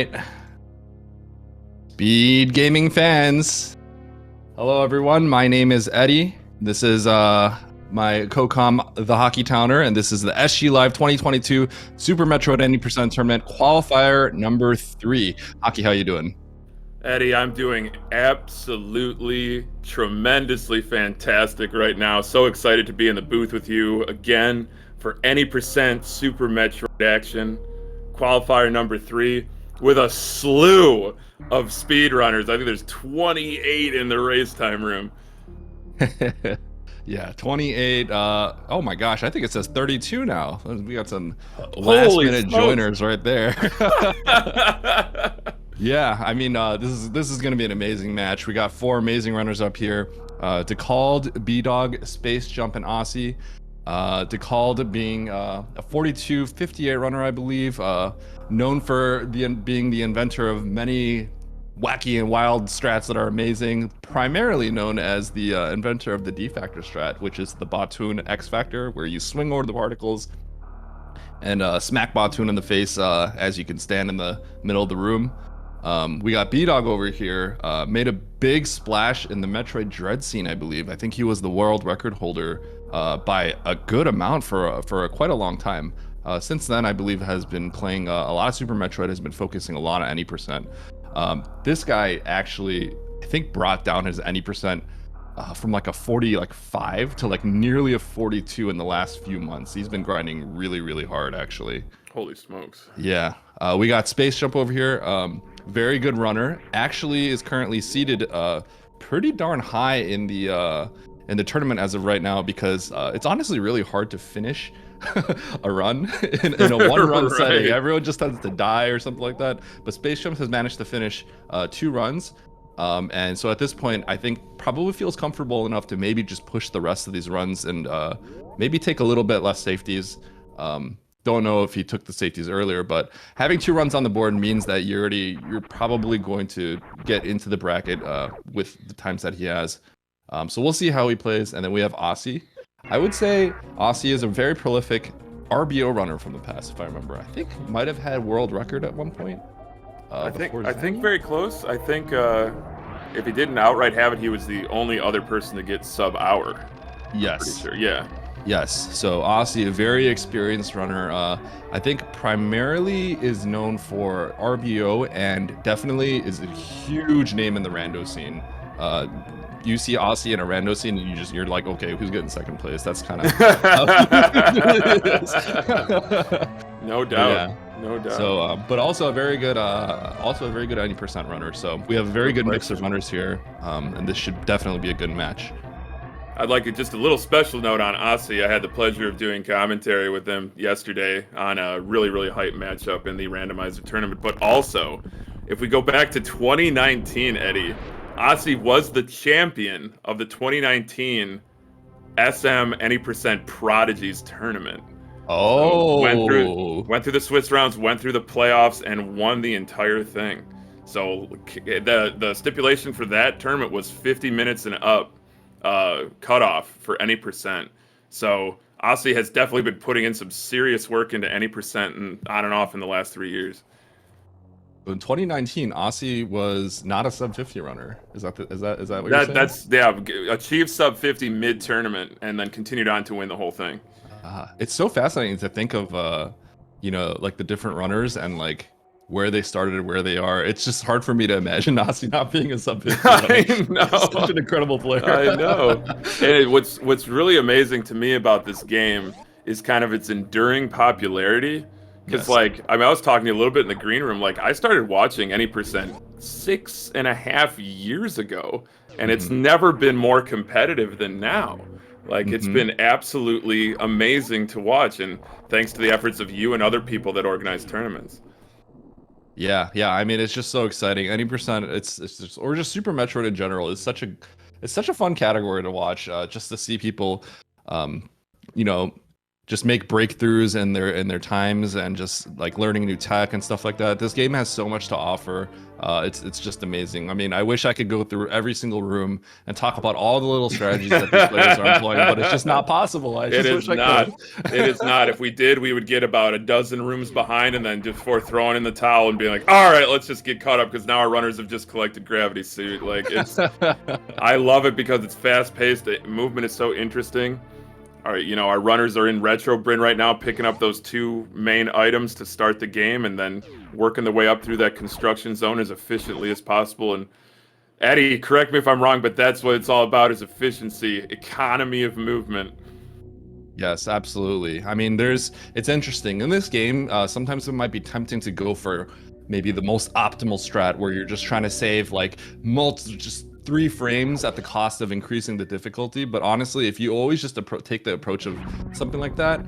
right. Speed Gaming fans. Hello, everyone. My name is Eddie. This is my co-com, the Hockey Towner, and this is the SGLIVE 2022 Super Metroid 90% Tournament Qualifier number 3. Hockey, how you doing? Eddie, I'm doing absolutely tremendously fantastic right now. So excited to be in the booth with you again for any percent Super Metroid action. Qualifier number 3 with a slew of speedrunners. I think there's 28 in the race time room. Yeah, 28. Oh my gosh, I think it says 32 now. We got some last-minute joiners right there. Yeah, I mean, this is going to be an amazing match. We got 4 amazing runners up here. Decalled, B-Dog, Space Jump, and Aussie. Decalled being a 42-58 runner, I believe. Known for being the inventor of many wacky and wild strats that are amazing. Primarily known as the inventor of the D-Factor strat, which is the Batoon X-Factor, where you swing over the particles and smack Batoon in the face as you can stand in the middle of the room. We got B-Dog over here, made a big splash in the Metroid Dread scene, I believe. I think he was the world record holder by a good amount for quite a long time. Since then, I believe has been playing a lot of Super Metroid, has been focusing a lot on any percent. This guy actually, I think, brought down his any percent from like a 45 to like nearly a 42 in the last few months. He's been grinding really, really hard, actually. Holy smokes. Yeah. We got Space Jump over here. Very good runner. Actually is currently seated pretty darn high in the tournament as of right now, because it's honestly really hard to finish a run in a one-run Right. setting. Everyone just tends to die or something like that. But Space Jump has managed to finish 2 runs. And so at this point, I think probably feels comfortable enough to maybe just push the rest of these runs and maybe take a little bit less safeties. Don't know if he took the safeties earlier, but having 2 runs on the board means that you're probably going to get into the bracket with the times that he has. So we'll see how he plays. And then we have Aussie. I would say Aussie is a very prolific RBO runner from the past, if I remember. I think might have had world record at one point. I think very close. I think if he didn't outright have it, he was the only other person to get sub-hour. Yes. Pretty sure, yeah. Yes, so Aussie, a very experienced runner. I think primarily is known for RBO and definitely is a huge name in the rando scene. You see Aussie in a rando scene and you're like, okay, who's getting second place? That's kind of No doubt. Yeah. No doubt. So, but also a very good 90% runner. So we have a very good mix of runners here, and this should definitely be a good match. I'd like just a little special note on Aussie. I had the pleasure of doing commentary with them yesterday on a really, really hype matchup in the randomizer tournament. But also, if we go back to 2019, Eddie, Aussie was the champion of the 2019 SM Any Percent Prodigies tournament. Oh, So went through the Swiss rounds, went through the playoffs, and won the entire thing. So the stipulation for that tournament was 50 minutes and up. Cutoff for any percent. So Aussie has definitely been putting in some serious work into any percent and on and off in the last 3 years. in 2019, Aussie was not a sub 50 runner. Is that what you're saying? That's achieved sub 50 mid tournament and then continued on to win the whole thing. It's so fascinating to think of like the different runners and like where they started and where they are. It's just hard for me to imagine Aussie not being a sub 50 runner. I know. He's such an incredible player. I know. And what's really amazing to me about this game is kind of its enduring popularity. Because, Yes. I was talking to you a little bit in the green room. Like, I started watching Any Percent 6.5 years ago, and it's never been more competitive than now. Like, it's been absolutely amazing to watch, and thanks to the efforts of you and other people that organize tournaments. Yeah. I mean, it's just so exciting. Any percent, it's just, or just Super Metroid in general is such a fun category to watch. Just to see people, just make breakthroughs in their times and just like learning new tech and stuff like that. This game has so much to offer. It's just amazing. I mean, I wish I could go through every single room and talk about all the little strategies that these players are employing, but it's just not possible. I just wish I could. It is not. If we did, we would get about a dozen rooms behind, and then just before throwing in the towel and being like, all right, let's just get caught up because now our runners have just collected gravity suit. Like, it's, I love it because it's fast paced. The movement is so interesting. Our runners are in Retro Bryn right now, picking up those 2 main items to start the game, and then working their way up through that construction zone as efficiently as possible. And Eddie, correct me if I'm wrong, but that's what it's all about: is efficiency, economy of movement. Yes, absolutely. I mean, it's interesting in this game. Sometimes it might be tempting to go for maybe the most optimal strat, where you're just trying to save like just 3 frames at the cost of increasing the difficulty. But honestly, if you always just take the approach of something like that,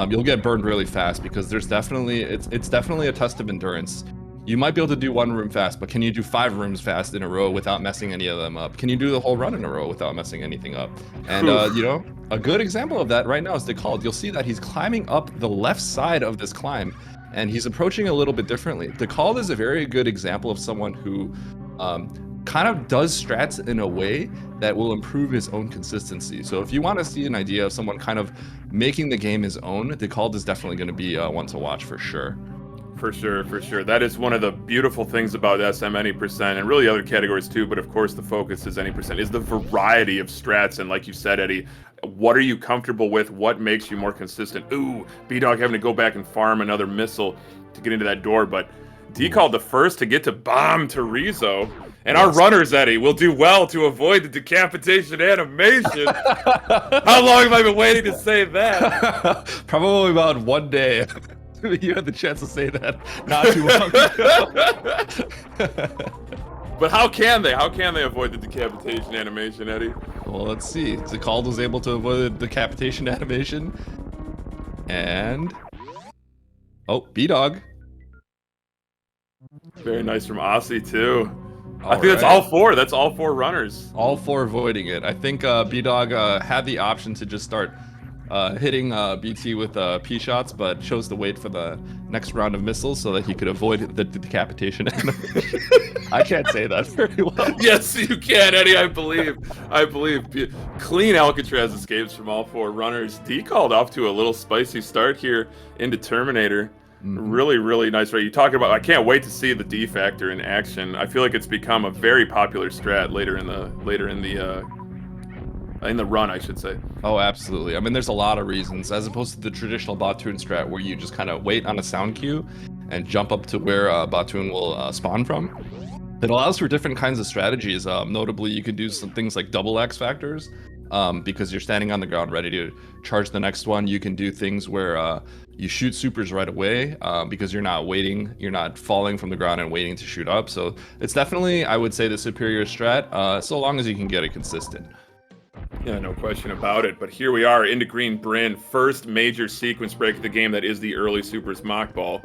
you'll get burned really fast, because it's definitely a test of endurance. You might be able to do 1 room fast, but can you do 5 rooms fast in a row without messing any of them up? Can you do the whole run in a row without messing anything up? And a good example of that right now is Decalled. You'll see that he's climbing up the left side of this climb, and he's approaching a little bit differently. Decalled is a very good example of someone who kind of does strats in a way that will improve his own consistency. So if you want to see an idea of someone kind of making the game his own, Decalled is definitely going to be one to watch for sure. For sure. That is one of the beautiful things about SM Any Percent, and really other categories too, but of course the focus is Any Percent, is the variety of strats. And like you said, Eddie, what are you comfortable with? What makes you more consistent? Ooh, B-Dog having to go back and farm another missile to get into that door, but Decalled the first to get to bomb Terizo. And our runners, Eddie, will do well to avoid the decapitation animation. How long have I been waiting to say that? Probably about 1 day. You had the chance to say that not too long ago. But how can they? How can they avoid the decapitation animation, Eddie? Well, let's see. Decalled was able to avoid the decapitation animation. And... oh, B-Dog. Very nice from Aussie, too. I think that's all 4. That's all 4 runners. All 4 avoiding it. I think B-Dog had the option to just start hitting BT with P-shots, but chose to wait for the next round of missiles so that he could avoid the decapitation animation. I can't say that very well. Yes, you can, Eddie. I believe. Clean Alcatraz escapes from all 4 runners. Decalled off to a little spicy start here into Terminator. Really nice. Right, you talking about? I can't wait to see the D factor in action. I feel like it's become a very popular strat later in the run, I should say. Oh, absolutely. I mean, there's a lot of reasons, as opposed to the traditional Batoon strat where you just kind of wait on a sound cue and jump up to where Batoon will spawn from. It allows for different kinds of strategies. Notably, you could do some things like double X factors, because you're standing on the ground ready to charge the next one. You can do things where you shoot supers right away, because you're not waiting, you're not falling from the ground and waiting to shoot up. So it's definitely, I would say, the superior strat, so long as you can get it consistent. Yeah, no question about it. But here we are into Green Bryn, first major sequence break of the game that is the early supers mock ball,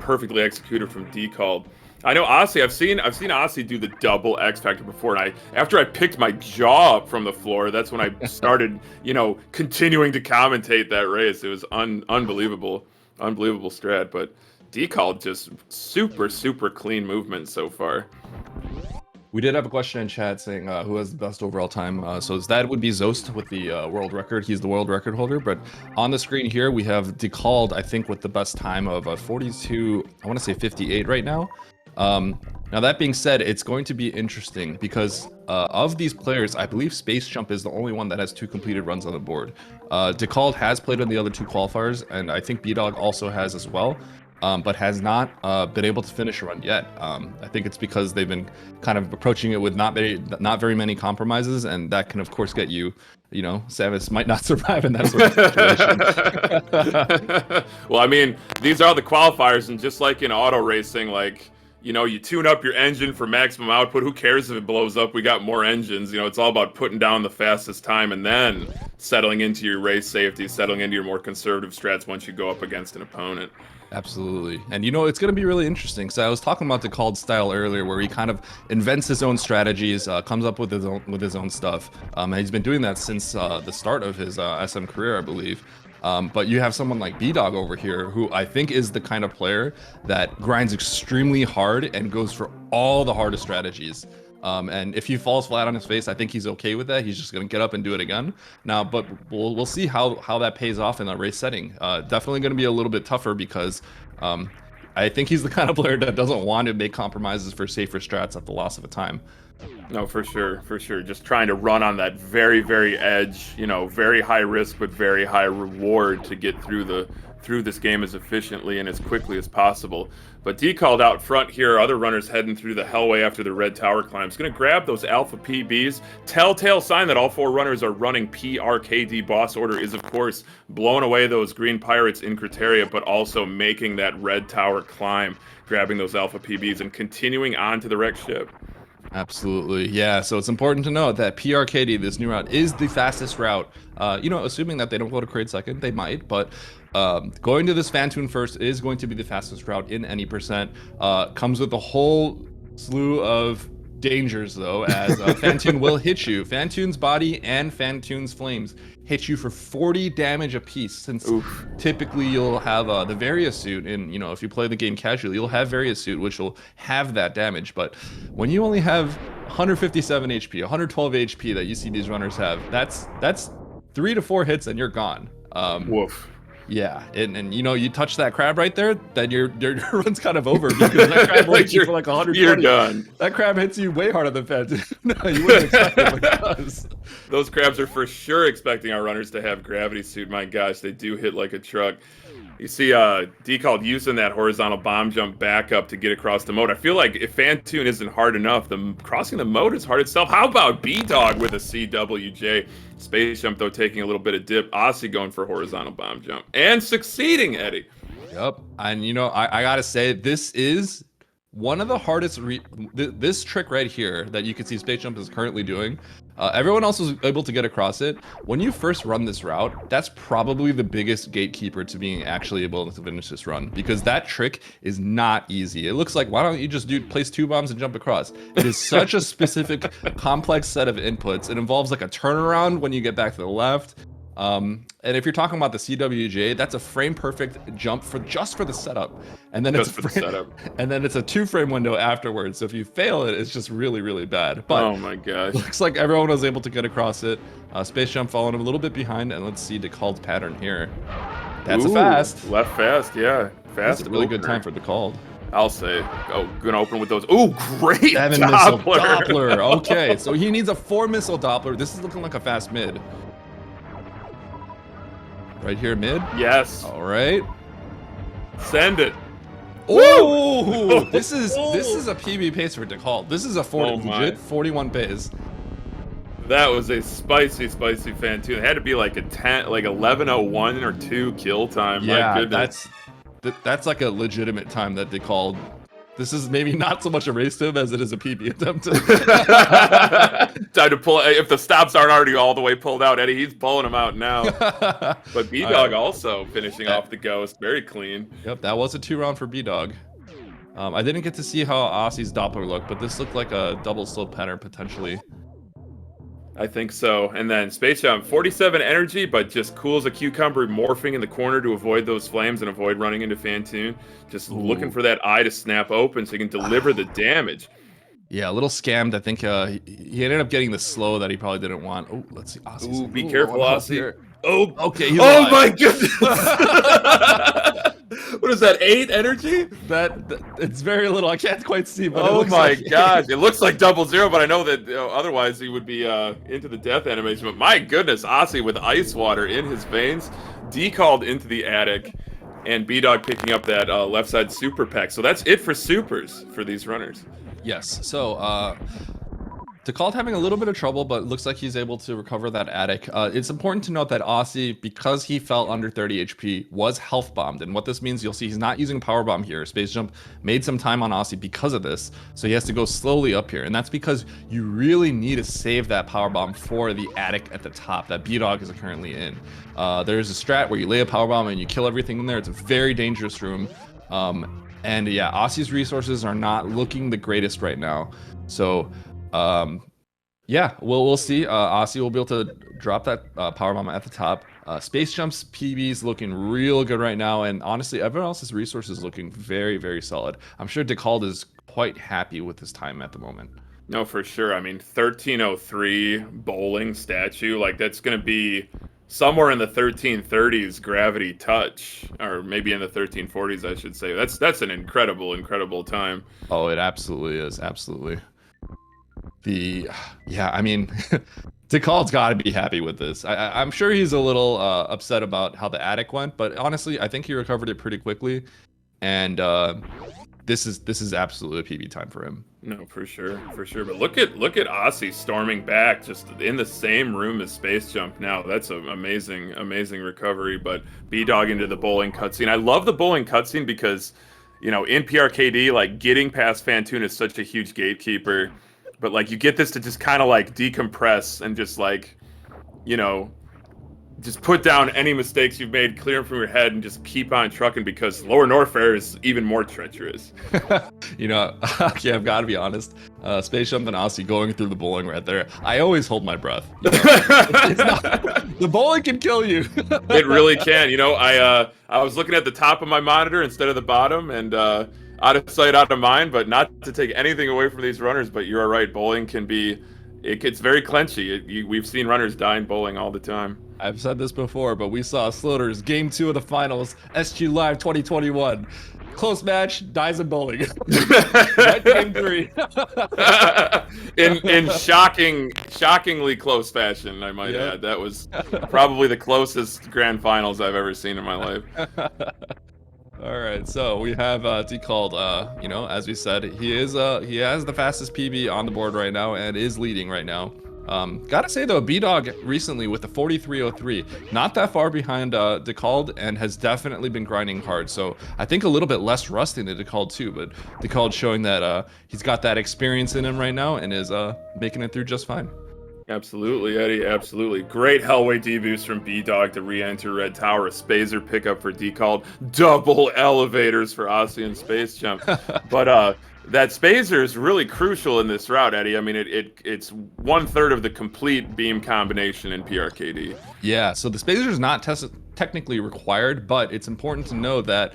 perfectly executed from Decalled. I know Aussie. I've seen Aussie do the double X Factor before, and after I picked my jaw up from the floor, that's when I started, continuing to commentate that race. It was unbelievable strat. But Decalled, just super clean movement so far. We did have a question in chat saying who has the best overall time. So that would be Zost with the world record. He's the world record holder. But on the screen here, we have Decalled, I think, with the best time of 42, I want to say 58 right now. Now, that being said, it's going to be interesting because of these players, I believe Space Jump is the only one that has 2 completed runs on the board. Decalled has played on the other 2 qualifiers, and I think B-Dog also has as well. But has not been able to finish a run yet. I think it's because they've been kind of approaching it with not very many compromises, and that can of course get you, Samus might not survive in that sort of situation. Well, I mean, these are the qualifiers, and just like in auto racing, like, you tune up your engine for maximum output. Who cares if it blows up? We got more engines. It's all about putting down the fastest time and then settling into your race safety, settling into your more conservative strats once you go up against an opponent. Absolutely. And it's going to be really interesting. So I was talking about Decalled style earlier, where he kind of invents his own strategies, comes up with his own stuff. And he's been doing that since the start of his SM career, I believe. But you have someone like B-Dog over here, who I think is the kind of player that grinds extremely hard and goes for all the hardest strategies. And if he falls flat on his face, I think he's okay with that. He's just gonna get up and do it again. Now, but we'll see how that pays off in a race setting. Definitely gonna be a little bit tougher because I think he's the kind of player that doesn't want to make compromises for safer strats at the loss of a time. No, for sure, for sure. Just trying to run on that very, very edge, you know, very high risk but very high reward to get through this game as efficiently and as quickly as possible. But D called out front here, other runners heading through the hellway after the red tower climb. He's going to grab those alpha PBs. Telltale sign that all 4 runners are running PRKD boss order is, of course, blowing away those green pirates in Criteria, but also making that red tower climb, grabbing those alpha PBs and continuing on to the wrecked ship. Absolutely, yeah. So it's important to note that PRKD, this new route, is the fastest route. You know, assuming that they don't go to Kraid second, they might, but going to this Phantoon first is going to be the fastest route in any percent. Comes with a whole slew of dangers, though, as Phantoon will hit you. Phantoon's body and Phantoon's flames hit you for 40 damage apiece, since typically you'll have the Varia suit, and you know, if you play the game casually, you'll have Varia suit, which will have that damage. But when you only have 157 HP, 112 HP that you see these runners have, that's 3 to 4 hits and you're gone. Woof. Yeah, and you know, you touch that crab right there, then your run's kind of over, because that crab hits you for like 120. You're done. That crab hits you way harder than Phantoon. No, you wouldn't expect it, but it does. Those crabs are for sure expecting our runners to have gravity suit. My gosh, they do hit like a truck. You see D called using that horizontal bomb jump back up to get across the moat. I feel like if Phantoon isn't hard enough, crossing the moat is hard itself. How about B-Dog with a CWJ? Space jump, though, taking a little bit of dip. Aussie going for horizontal bomb jump. And succeeding, Eddie. Yep. And, you know, I got to say, this is one of the hardest... this trick right here that you can see Space Jump is currently doing, everyone else was able to get across it. When you first run this route, that's probably the biggest gatekeeper to being actually able to finish this run, because that trick is not easy. It looks like, why don't you just place 2 bombs and jump across? It is such a specific, complex set of inputs. It involves like a turnaround when you get back to the left. And if you're talking about the CWJ, that's a frame perfect jump just for the setup, and then it's and then it's a 2-frame window afterwards. So if you fail it, it's just really, really bad. But oh my gosh, looks like everyone was able to get across it. Space Jump following a little bit behind, and let's see DeCalled pattern here. That's a fast left fast, yeah, fast. That's a really good time for DeCalled. I'll say. Oh, gonna open with those. Oh, great 7 missile Doppler. Okay, so he needs a 4 missile Doppler. This is looking like a fast mid. Right here, mid? Yes. All right. Send it. Oh, this is a PB pace for DeCall. This is a legit 41 pace. That was a spicy Phantoon. It had to be like a 11:01 or 2 kill time. Yeah, my goodness. that's like a legitimate time that DeCall. This is maybe not so much a race to him as it is a PB attempt. Time to pull. If the stops aren't already all the way pulled out, Eddie, he's pulling them out now. But B-Dog also finishing off the ghost. Very clean. Yep, that was a 2-round for B-Dog. I didn't get to see how Aussie's Doppler looked, but this looked like a double slope pattern potentially. I think so. And then Space Jump, 47 energy, but just cool as a cucumber, morphing in the corner to avoid those flames and avoid running into Phantoon. Just looking for that eye to snap open so he can deliver the damage. Yeah, a little scammed. I think he ended up getting the slow that he probably didn't want. Oh, let's see. Aussie's be careful, Aussie. Oh, okay. He's alive. My goodness. What is that, 8 energy? That it's very little. I can't quite see, but oh my gosh, it looks like 00, but I know that otherwise he would be into the death animation. But my goodness, Aussie with ice water in his veins, decalled into the attic, and B-Dog picking up that left side super pack. So that's it for supers for these runners. Yes. So DeCalled having a little bit of trouble, but it looks like he's able to recover that attic. It's important to note that Aussie, because he fell under 30 HP, was health bombed. And what this means, you'll see he's not using power bomb here. Space Jump made some time on Aussie because of this. So he has to go slowly up here. And that's because you really need to save that power bomb for the attic at the top that B-Dog is currently in. There's a strat where you lay a power bomb and you kill everything in there. It's a very dangerous room. And yeah, Aussie's resources are not looking the greatest right now. So Yeah, we'll see. Aussie will be able to drop that power bomb at the top. Space Jump's PB's looking real good right now, and honestly, everyone else's resources looking very, very solid. I'm sure DeCald is quite happy with his time at the moment. No, for sure. I mean, 1303 bowling statue, like that's going to be somewhere in the 1330s gravity touch, or maybe in the 1340s, I should say. That's an incredible, incredible time. Oh, it absolutely is. Absolutely. Yeah, I mean, DeCald's got to be happy with this. I'm sure he's a little upset about how the attic went, but honestly, I think he recovered it pretty quickly, and this is absolutely a PB time for him. No, for sure, for sure. But look at Aussie storming back, just in the same room as Space Jump. Now that's an amazing, amazing recovery. But B-Dog into the bowling cutscene. I love the bowling cutscene because, you know, in PRKD, like getting past Fantoon is such a huge gatekeeper. But like you get this to just kind of like decompress and just like, you know, just put down any mistakes you've made, clear them from your head, and just keep on trucking because Lower Norfair is even more treacherous. You know, okay, I've got to be honest. Space Jump and Aussie going through the bowling right there. I always hold my breath. You know? It's not, the bowling can kill you. It really can. You know, I was looking at the top of my monitor instead of the bottom, and out of sight, out of mind. But not to take anything away from these runners, but you're right. Bowling can be. It gets very clenchy. We've seen runners die in bowling all the time. I've said this before, but we saw Sloters Game 2 of the finals, SGLIVE 2021. Close match, dies in bowling. Right Game 3. in shockingly close fashion, I might add. That was probably the closest grand finals I've ever seen in my life. All right, so we have DeCald. You know, as we said, he has the fastest PB on the board right now and is leading right now. Gotta say though, B-Dog recently with the 4303, not that far behind DeCald, and has definitely been grinding hard. So I think a little bit less rusty than DeCald too, but DeCald showing that he's got that experience in him right now and is making it through just fine. Absolutely, Eddie. Absolutely. Great Hellway D-boost from B-Dog to re-enter Red Tower. A Spazer pickup for DeCald. Double elevators for Aussie and Space Jump. But that Spazer is really crucial in this route, Eddie. I mean, it's 1/3 of the complete beam combination in PRKD. Yeah, so the Spazer is not technically required, but it's important to know that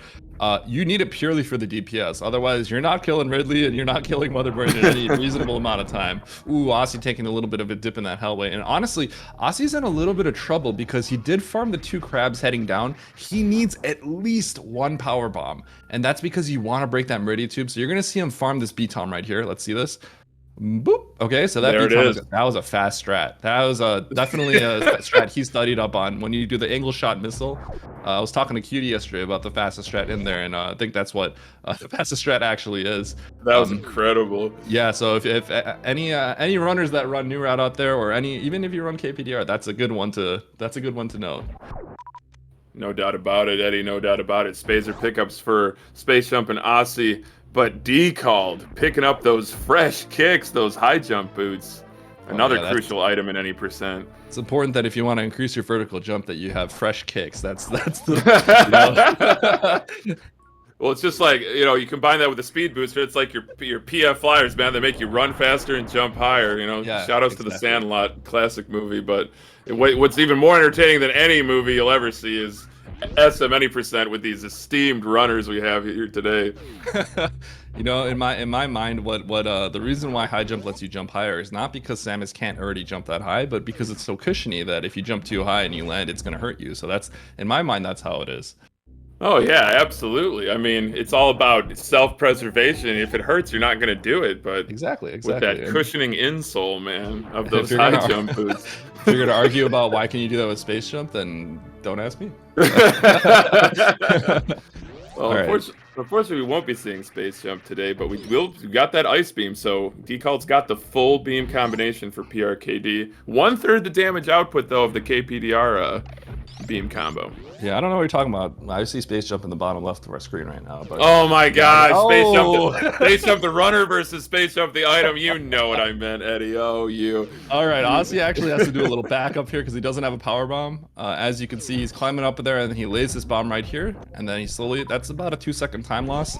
you need it purely for the DPS. Otherwise, you're not killing Ridley and you're not killing Mother Brain in any reasonable amount of time. Ooh, Aussie taking a little bit of a dip in that Hellway. And honestly, Aussie's in a little bit of trouble because he did farm the 2 crabs heading down. He needs at least 1 power bomb. And that's because you want to break that Meridian Tube. So you're going to see him farm this B-Tom right here. Let's see this. Boop. Okay, so that was a fast strat. That was definitely a strat he studied up on when you do the angle shot missile. I was talking to Cutie yesterday about the fastest strat in there, and I think that's what the fastest strat actually is. That was incredible. Yeah, so if any runners that run new route out there, or even if you run KPDR, that's a good one to know. No doubt about it, Eddie. No doubt about it. Spazer pickups for Space Jump and Aussie. But DeCald picking up those fresh kicks, those high jump boots. Another crucial item in any percent. It's important that if you want to increase your vertical jump, that you have fresh kicks. That's the. Well, it's just like, you know, you combine that with the speed booster. It's like your PF flyers, man. They make you run faster and jump higher. You know, yeah, shout outs to the Sandlot classic movie. But what's even more entertaining than any movie you'll ever see is SM any percent with these esteemed runners we have here today. You know, in my mind, what the reason why high jump lets you jump higher is not because Samus can't already jump that high, but because it's so cushiony that if you jump too high and you land, it's gonna hurt you. So that's, in my mind, that's how it is. Oh yeah, absolutely. I mean, it's all about self-preservation. If it hurts, you're not gonna do it. But exactly. With that cushioning insole, man, of those high jump boots. If you're gonna argue about why can you do that with Space Jump, then don't ask me. Well, unfortunately, we won't be seeing Space Jump today, but we got that Ice Beam, so DeCald's got the full beam combination for PRKD. 1/3 the damage output, though, of the KPDR beam combo. Yeah, I don't know what you're talking about. I see space jump in the bottom left of our screen right now. But Oh my gosh! Oh. Space jump the runner versus space jump the item. You know what I meant, Eddie. Oh, you. All right, Aussie actually has to do a little backup here because he doesn't have a power bomb. As you can see, he's climbing up there and then he lays this bomb right here, and then he slowly. That's about a 2-second time loss.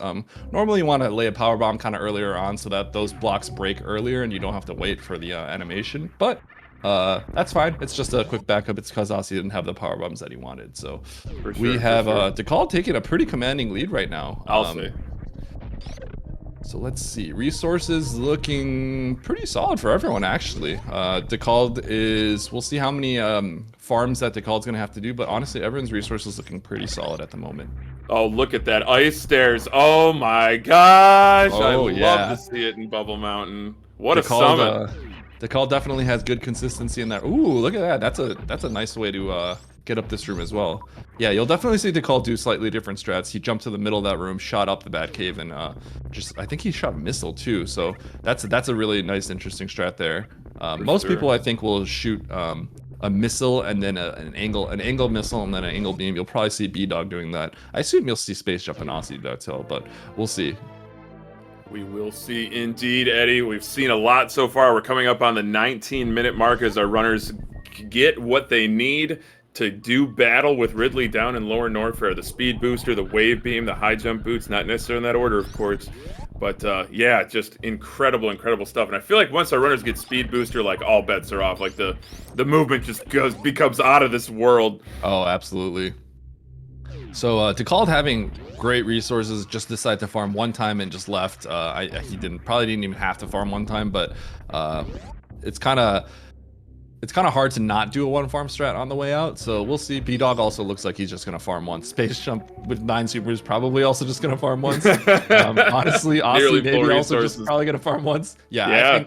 Normally you want to lay a power bomb kind of earlier on so that those blocks break earlier and you don't have to wait for the animation. But that's fine. It's just a quick backup. It's because Aussie didn't have the power bombs that he wanted. So we have DeCall taking a pretty commanding lead right now. I'll say. So let's see. Resources looking pretty solid for everyone, actually. DeCalled is... We'll see how many farms that DeCalled's going to have to do, but honestly, everyone's resources looking pretty solid at the moment. Oh, look at that. Ice stairs. Oh my gosh. I love to see it in Bubble Mountain. What a summit. DeCall definitely has good consistency in that. Ooh, look at that. That's a nice way to get up this room as well. Yeah, you'll definitely see DeCall do slightly different strats. He jumped to the middle of that room, shot up the Bat Cave, and I think he shot a missile too. So that's a really nice, interesting strat there. Most people, I think, will shoot a missile and then an angle missile and then an angle beam. You'll probably see B-Dog doing that. I assume you'll see Space Jump and Aussie do that too, but we'll see. We will see indeed, Eddie. We've seen a lot so far. We're coming up on the 19-minute mark as our runners get what they need to do battle with Ridley down in Lower Norfair. The speed booster, the wave beam, the high jump boots, not necessarily in that order, of course. But yeah, just incredible, incredible stuff. And I feel like once our runners get speed booster, like all bets are off. Like the movement just becomes out of this world. Oh, absolutely. So DeCalled having great resources, just decided to farm one time and just left. He probably didn't even have to farm one time, but it's kind of hard to not do a one farm strat on the way out. So we'll see. B-Dog also looks like he's just gonna farm once. Space Jump with 9 supers probably also just gonna farm once. Honestly, Aussie maybe also just probably gonna farm once. Yeah.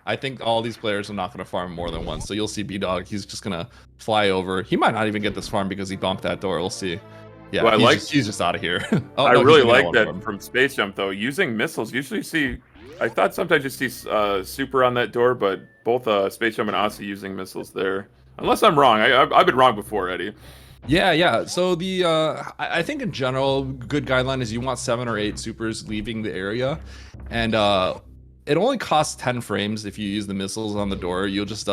I think all these players are not going to farm more than once. So you'll see B-Dog. He's just going to fly over. He might not even get this farm because he bumped that door. We'll see. Yeah, well, he's just out of here. I really like that from Space Jump, though. Using missiles, usually see... I thought sometimes you see super on that door, but both Space Jump and Aussie using missiles there. Unless I'm wrong. I've been wrong before, Eddie. Yeah. So I think in general, good guideline is you want 7 or 8 supers leaving the area. And... it only costs 10 frames if you use the missiles on the door. You'll just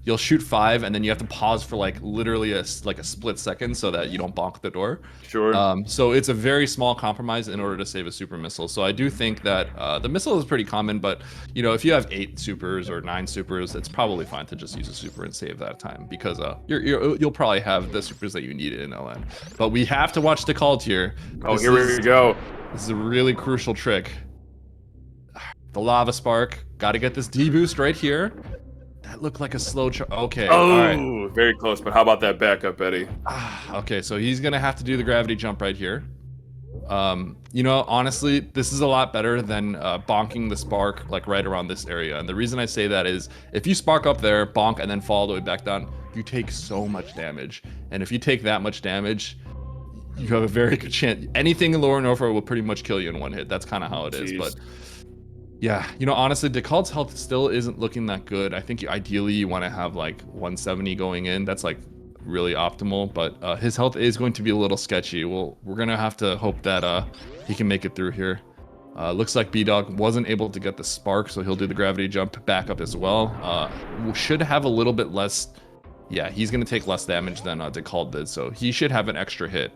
you'll shoot 5 and then you have to pause for like literally a split second so that you don't bonk the door. Sure. So it's a very small compromise in order to save a super missile. So I do think that the missile is pretty common, but you know, if you have 8 supers or 9 supers, it's probably fine to just use a super and save that time because you'll probably have the supers that you need in LN. But we have to watch DeCalled here. Oh, here we go. This is a really crucial trick. The lava spark. Got to get this D-boost right here. That looked like a slow okay. Oh, all right. Very close. But how about that backup, Eddie? Okay, so he's going to have to do the gravity jump right here. You know, honestly, this is a lot better than bonking the spark like right around this area. And the reason I say that is if you spark up there, bonk, and then fall all the way back down, you take so much damage. And if you take that much damage, you have a very good chance. Anything in Lower Norfolk will pretty much kill you in one hit. That's kind of how it is. But yeah, you know, honestly, DeCalled's health still isn't looking that good. I think ideally you want to have like 170 going in. That's like really optimal, but his health is going to be a little sketchy. We're gonna have to hope that he can make it through here. Looks like B-Dog wasn't able to get the spark, so he'll do the gravity jump back up as well. Should have a little bit less. Yeah, he's gonna take less damage than DeCalled did, so he should have an extra hit.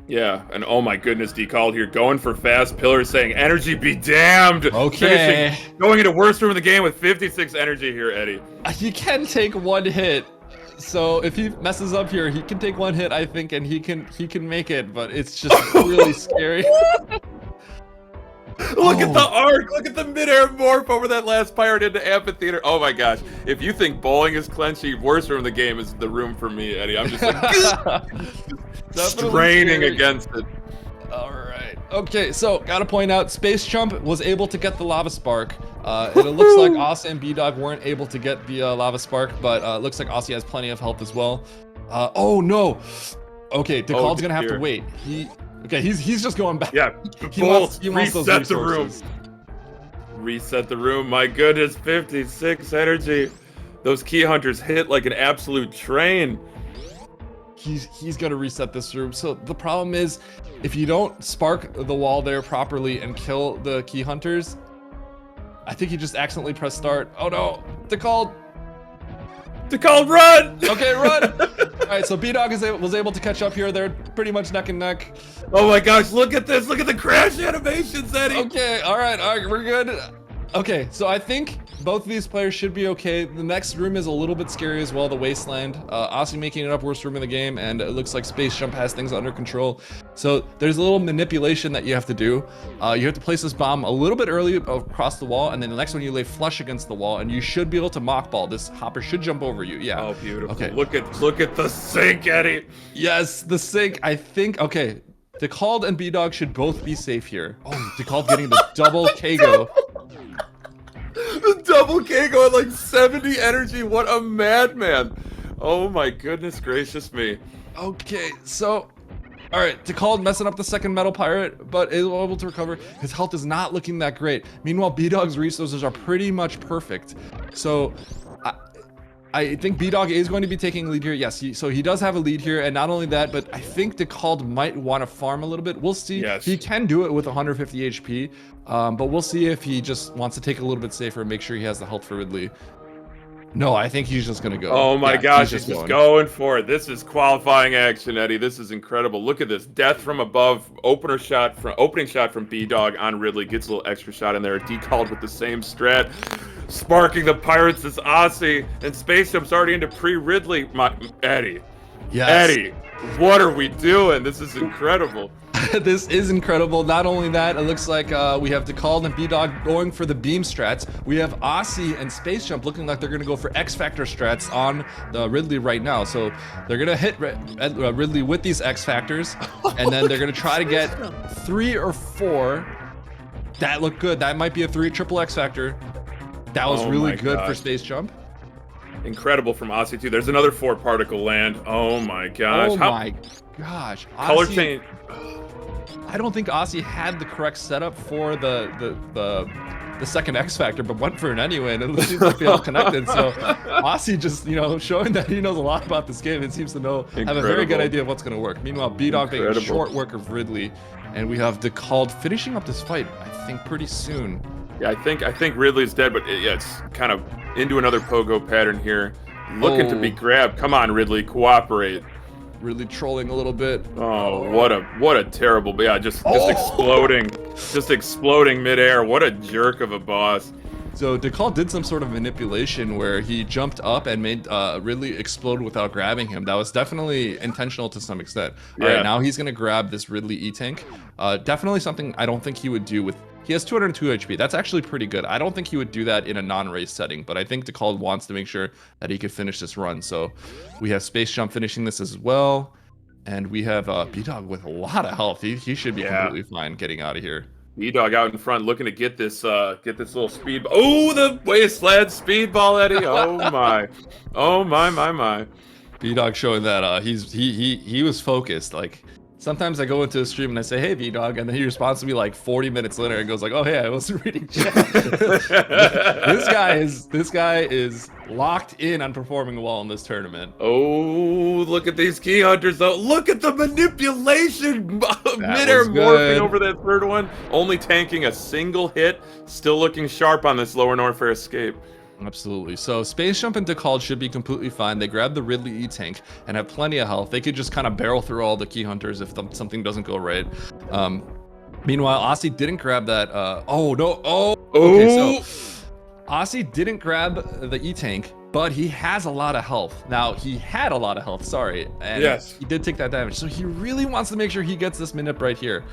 Yeah, and oh my goodness, DeCalled here going for fast pillars, saying energy be damned. Okay. Going into worst room of the game with 56 energy here, Eddie. He can take one hit. So if he messes up here, he can take one hit, I think, and he can make it, but it's just really scary. Look at the arc! Look at the midair morph over that last pirate into amphitheater. Oh my gosh. If you think bowling is clenchy, worst room of the game is the room for me, Eddie. I'm just like straining against it. Alright. Okay, so gotta point out, Space Jump was able to get the lava spark. And it looks like Aussie and B-Dog weren't able to get the lava spark, but it looks like Aussie has plenty of health as well. Oh no! Okay, DeCalled's gonna have to wait. He's just going back. Yeah, he wants reset the room. Reset the room. My goodness, 56 energy. Those key hunters hit like an absolute train. he's gonna reset this room. So the problem is, if you don't spark the wall there properly and kill the key hunters, I think he just accidentally pressed start. Oh no, DeCalled, run! Okay, run! All right, so B-Dog was able to catch up here. They're pretty much neck and neck. Oh my gosh, look at this! Look at the crash animations, Eddie! Okay, all right, we're good. Okay, so I think both of these players should be okay. The next room is a little bit scary as well, the Wasteland. Aussie making it up worst room in the game, and it looks like Space Jump has things under control. So there's a little manipulation that you have to do. You have to place this bomb a little bit early across the wall, and then the next one you lay flush against the wall, and you should be able to mock ball. This hopper should jump over you. Yeah. Oh, beautiful. Okay. Look at the sink, Eddie. Yes, the sink. I think. Okay. DeCalled and B-Dog should both be safe here. Oh, DeCalled getting the double KO. The double KO at like 70 energy. What a madman. Oh my goodness gracious me. Okay, so, all right, DeCalled messing up the second Metal Pirate, but is able to recover. His health is not looking that great. Meanwhile, B-Dog's resources are pretty much perfect. So, I think B-Dog is going to be taking lead here. Yes, so he does have a lead here, and not only that, but I think DeCalled might want to farm a little bit. We'll see. Yes. He can do it with 150 HP, but we'll see if he just wants to take a little bit safer and make sure he has the health for Ridley. No, I think he's just gonna go. Oh my gosh, he's just going for it. This is qualifying action, Eddie. This is incredible. Look at this. Death from above. Opening shot from B-Dog on Ridley. Gets a little extra shot in there. Decalled with the same strat. Sparking the Pirates is Aussie. And Space Jump's already into pre-Ridley. Eddie. Yes. Eddie, what are we doing? This is incredible. This is incredible. Not only that, it looks like we have DeCalled and B-Dog going for the beam strats. We have Aussie and Space Jump looking like they're going to go for X Factor strats on the Ridley right now. So they're going to hit Ridley with these X Factors, and then they're going to try to get 3 or 4. That looked good. That might be a 3 triple X Factor. That was really good for Space Jump. Incredible from Aussie too. There's another 4 particle land. Oh my gosh. Oh my gosh. Color Aussie, change. I don't think Aussie had the correct setup for the second X Factor, but went for it anyway, and it seems like they all connected. So Aussie just, showing that he knows a lot about this game and seems to have a very good idea of what's going to work. Meanwhile, B-Dog making short work of Ridley, and we have DeCalled finishing up this fight, I think, pretty soon. Yeah, I think Ridley's dead, but it's kind of into another pogo pattern here. Looking to be grabbed. Come on, Ridley, cooperate. Really trolling a little bit. Oh, what a terrible, just exploding midair. What a jerk of a boss. So DeCalled did some sort of manipulation where he jumped up and made Ridley explode without grabbing him. That was definitely intentional to some extent. All right, now he's gonna grab this Ridley E-Tank. Definitely something I don't think he would do with. He has 202 HP. That's actually pretty good. I don't think he would do that in a non-race setting, but I think DeCalled wants to make sure that he could finish this run. So we have Space Jump finishing this as well, and we have B-Dog with a lot of health. He should be completely fine getting out of here. B-Dog out in front, looking to get this little speed. Oh, the Wasteland speedball, Eddie. Oh my, oh my. B-Dog showing that he was focused. Like, sometimes I go into a stream and I say, "Hey, B-Dog," and then he responds to me like 40 minutes later and goes like, "Oh, hey, I wasn't reading chat." This guy is locked in on performing well in this tournament. Oh, look at these key hunters though. Look at the manipulation. Mid-air morphing over that third one. Only tanking a single hit. Still looking sharp on this lower north air escape. Absolutely. So Space Jump and DeCalled should be completely fine. They grab the Ridley E-Tank and have plenty of health. They could just kind of barrel through all the key hunters if something doesn't go right. Meanwhile, Aussie didn't grab that. Oh no! Okay, so Aussie didn't grab the E-Tank, but he has a lot of health. Now, he had a lot of health, sorry. And he did take that damage. So he really wants to make sure he gets this manip right here.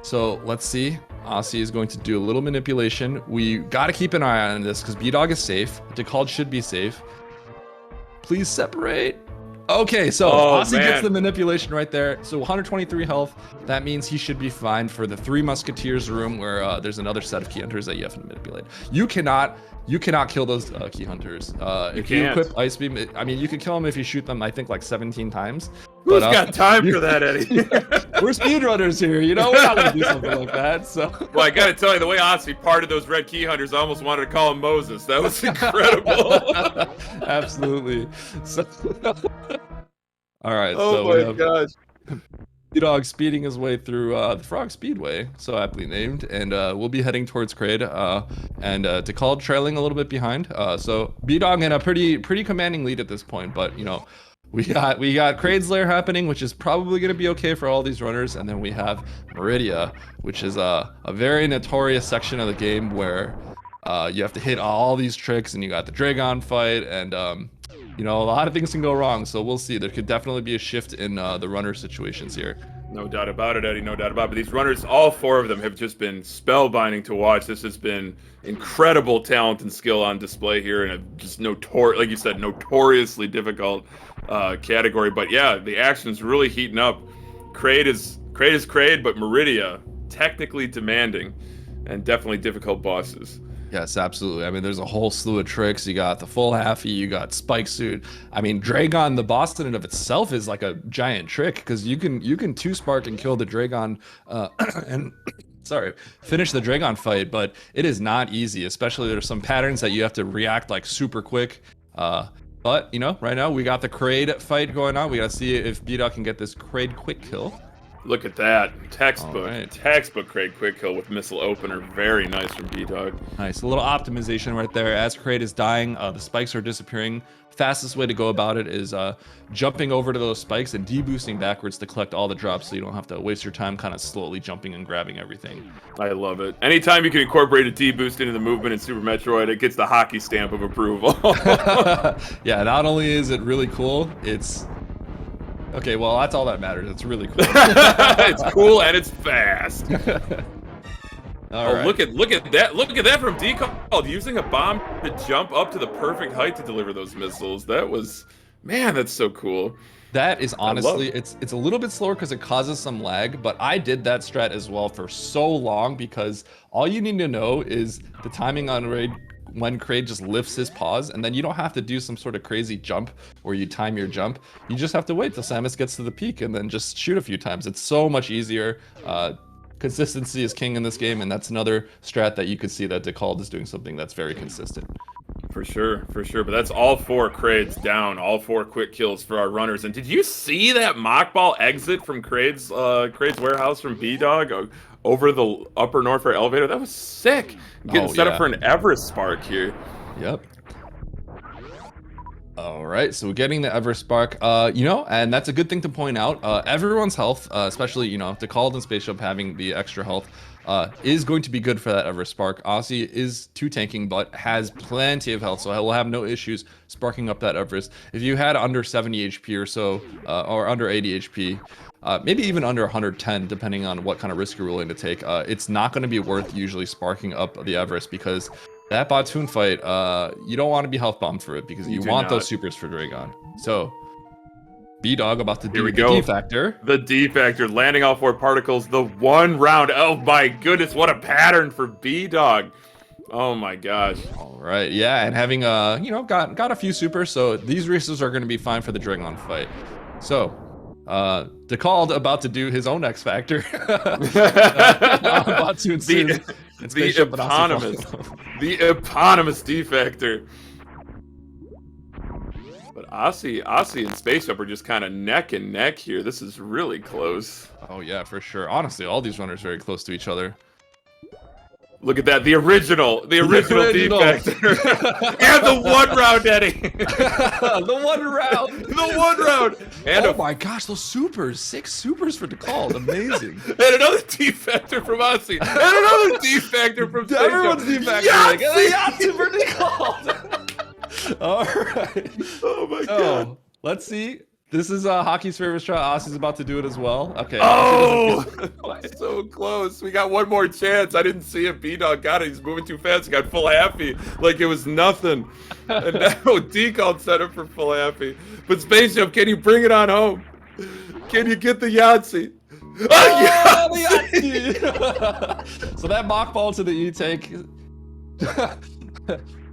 So let's see. Aussie is going to do a little manipulation. We got to keep an eye on this because B-Dog is safe. DeCalled should be safe. Please separate. Okay, so Aussie gets the manipulation right there. So 123 health. That means he should be fine for the 3 Musketeers room where there's another set of key hunters that you have to manipulate. You cannot kill those key hunters. If you equip Ice Beam, I mean, you can kill them if you shoot them, I think, like 17 times. Who's got time for that, Eddie? We're speedrunners here, we're not gonna do something like that. So, well, I gotta tell you, the way Aussie parted those red key hunters, I almost wanted to call him Moses. That was incredible. Absolutely. So, All right, Oh so we my have gosh. B-Dog speeding his way through the Frog Speedway, so aptly named, and we'll be heading towards Kraid, and DeCall trailing a little bit behind. So B-Dog in a pretty commanding lead at this point, but you know, we got Kraid's Lair happening, which is probably going to be okay for all these runners, and then we have Meridia, which is a very notorious section of the game where you have to hit all these tricks, and you got the Dragon fight, and you know, a lot of things can go wrong, so we'll see. There could definitely be a shift in the runner situations here. No doubt about it, Eddie. No doubt about it. But these runners, all four of them, have just been spellbinding to watch. This has been incredible talent and skill on display here, in a just like you said, notoriously difficult category. But yeah, the action's really heating up. Kraid is Kraid, but Meridia technically demanding and definitely difficult bosses. Yes, absolutely. I mean, there's a whole slew of tricks. You got the full halfie, you got spike suit. I mean, Dragon, the boss in and of itself is like a giant trick because you can two spark and kill the Dragon, and sorry, finish the Dragon fight. But it is not easy, especially there's some patterns that you have to react like super quick. But you know, right now we got the Kraid fight going on. We gotta see if B-Dog can get this Kraid quick kill. Look at that. Textbook. Right. Textbook Kraid quick kill with missile opener. Very nice from B-Dog. Nice. A little optimization right there. As Kraid is dying, the spikes are disappearing. Fastest way to go about it is jumping over to those spikes and deboosting backwards to collect all the drops so you don't have to waste your time kind of slowly jumping and grabbing everything. I love it. Anytime you can incorporate a D-boost into the movement in Super Metroid, it gets the hockey stamp of approval. Yeah, not only is it really cool, it's... Okay, well, that's all that matters. It's really cool. It's cool and it's fast. Right. Look at that! Look at that from Decalled, using a bomb to jump up to the perfect height to deliver those missiles. That was, man, that's so cool. That is honestly, it's a little bit slower because it causes some lag, but I did that strat as well for so long because all you need to know is the timing on raid when Kraid just lifts his paws, and then you don't have to do some sort of crazy jump where you time your jump. You just have to wait till Samus gets to the peak and then just shoot a few times. It's so much easier. Consistency is king in this game, and that's another strat that you could see that Decalled is doing something that's very consistent. For sure, for sure. But that's all four Kraids down, all four quick kills for our runners. And did you see that mock ball exit from Kraid's warehouse from B-Dog over the upper Norfair elevator? That was sick. Getting set up for an Everest Spark here. Yep. All right, so we're getting the Everest Spark, you know, and that's a good thing to point out. Everyone's health, especially, you know, Decalled and Spaceship having the extra health, is going to be good for that Everest Spark. Aussie is too tanking, but has plenty of health, so he'll have no issues sparking up that Everest. If you had under 70 HP or so, or under 80 HP, maybe even under 110, depending on what kind of risk you're willing to take, it's not going to be worth usually sparking up the Everest because that Batoon fight, you don't want to be health bombed for it because you want those supers for Dragon. So, B-Dog about to do the D factor. The D factor, landing all four particles, the one round. Oh my goodness, what a pattern for B-Dog. Oh my gosh. All right, yeah, and having, you know, got a few supers, so these races are going to be fine for the Dragon fight. So, Decalled about to do his own X Factor. The eponymous D Factor. But Aussie and Spaceship are just kind of neck and neck here. This is really close. Oh yeah, for sure. Honestly, all these runners are very close to each other. Look at that, the original D Factor. And the one round, Eddie. The one round. The one round. And oh my gosh, those supers. 6 supers for Decalled. Amazing. And another D Factor from Aussie. And another D Factor from Spaceship. Everyone's D Factor. Yahtzee for Decalled. All right. Oh my god. Let's see. This is Hockey's favorite shot. Aussie's about to do it as well. Okay. Oh, so close. We got one more chance. I didn't see it. B-Dog got it. He's moving too fast. He got full happy like it was nothing. And now Decalled set up for full happy. But Spaceship, can you bring it on home? Can you get the Yahtzee? Oh, the Yahtzee! So that mock ball to the E-take.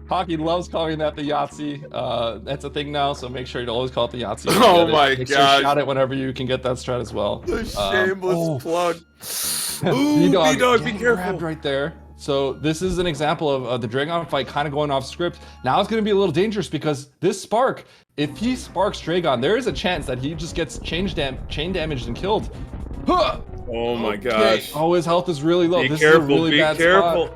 Hockey loves calling that the Yahtzee. That's a thing now, so make sure you always call it the Yahtzee. Oh my god! Sure shout it whenever you can get that strat as well. The shameless plug. Ooh, B-Dog, be careful! Grabbed right there. So this is an example of the Dragon fight kind of going off script. Now it's going to be a little dangerous because this Spark, if he sparks Dragon, there is a chance that he just gets chain damaged and killed. Huh! Oh my gosh. Oh, his health is really low. Be careful, be careful.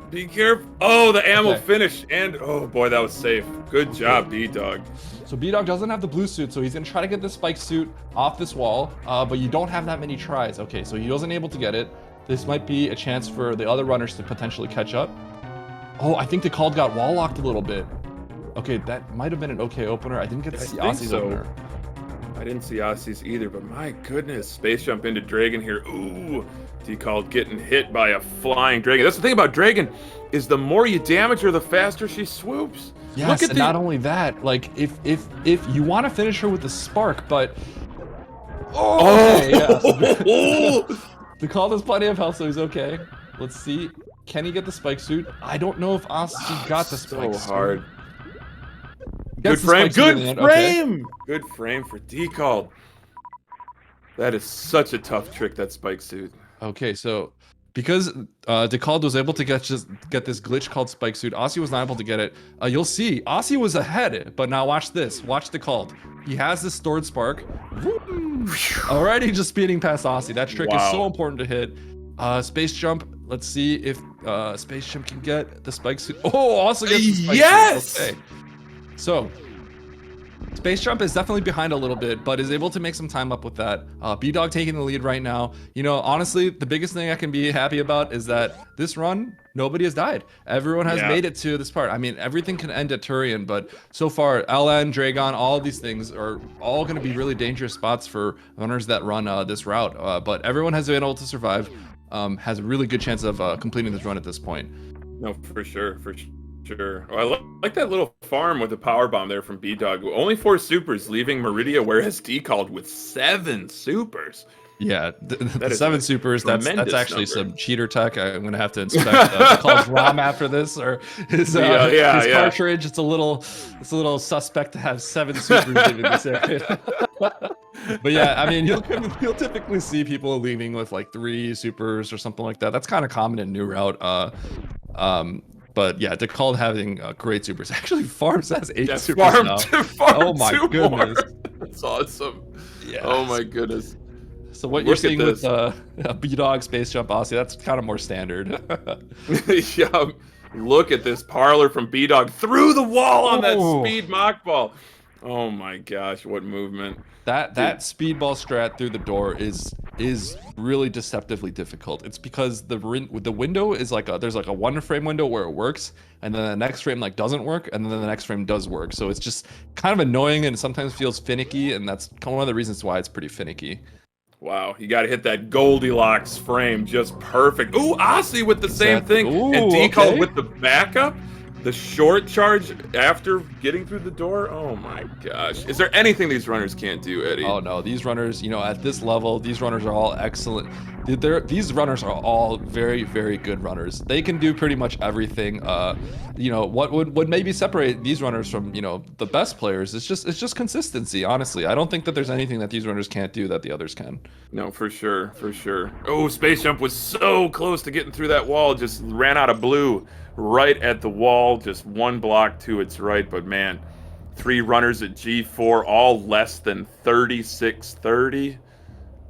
Be careful. Oh, the ammo finished. And, oh boy, that was safe. Good job, B-Dog. So B-Dog doesn't have the blue suit, so he's going to try to get the spike suit off this wall, but you don't have that many tries. Okay, so he wasn't able to get it. This might be a chance for the other runners to potentially catch up. Oh, I think the call got wall locked a little bit. Okay, that might have been an okay opener. I didn't get to see Ossie's opener. I didn't see Ossie's either, but my goodness, space jump into Dragon here. Ooh, Decalled getting hit by a flying Dragon. That's the thing about Dragon, is the more you damage her, the faster she swoops. Yes, and not only that, like if you want to finish her with the spark, but okay, yeah. The call has plenty of health, so he's okay. Let's see. Can he get the spike suit? I don't know if Ossie got the spike suit. So hard. Good frame. Good frame. Good frame for Decalled. That is such a tough trick, that spike suit. Okay, so because Decalled was able to get this glitch called spike suit, Ossie was not able to get it. You'll see, Ossie was ahead, but now watch this. Watch Decalled. He has this stored spark. Already just speeding past Ossie. That trick is so important to hit. Space jump. Let's see if Space jump can get the spike suit. Oh, also gets the spike suit. Okay. So Space Jump is definitely behind a little bit, but is able to make some time up with that. B-Dog taking the lead right now. You know, honestly, the biggest thing I can be happy about is that this run, nobody has died. Everyone has made it to this part. I mean, everything can end at Turian, but so far, LN, Dragon, all of these things are all going to be really dangerous spots for runners that run this route. But everyone has been able to survive, has a really good chance of completing this run at this point. No, for sure, for sure. Sure. Oh, I like that little farm with the power bomb there from B-Dog. Only 4 supers, leaving Meridia, whereas Decalled with 7 supers. Yeah, the 7 supers, that's actually number. some cheater tech. I'm going to have to inspect Decalled's ROM after this, or his cartridge. It's a little suspect to have 7 supers in this area. But yeah, I mean, you'll typically see people leaving with like 3 supers or something like that. That's kind of common in new route. But yeah, Decalled having great supers. Actually, Farms has 8 supers now. Oh my goodness. That's awesome. Yeah. Oh my goodness. So what you're seeing with B-Dog, Space Jump, Ossie, that's kind of more standard. Yeah. Look at this parlor from B-Dog through the wall on that speed mock ball. Oh my gosh, what movement. That speedball strat through the door is really deceptively difficult. It's because the window is like there's like a 1 frame window where it works, and then the next frame like doesn't work, and then the next frame does work. So it's just kind of annoying and sometimes feels finicky, and that's one of the reasons why it's pretty finicky. Wow, you got to hit that Goldilocks frame just perfect. Ooh, Ossie with the same thing, and Decalled with the backup. The short charge after getting through the door? Oh my gosh. Is there anything these runners can't do, Eddie? Oh no, these runners, you know, at this level, these runners are all excellent. These runners are all very, very good runners. They can do pretty much everything. You know, what would maybe separate these runners from, you know, the best players is just consistency, honestly. I don't think that there's anything that these runners can't do that the others can. No, for sure, for sure. Oh, Space Jump was so close to getting through that wall, just ran out of blue. Right at the wall, just 1 block to its right, but man, 3 runners at G4, all less than 36-30.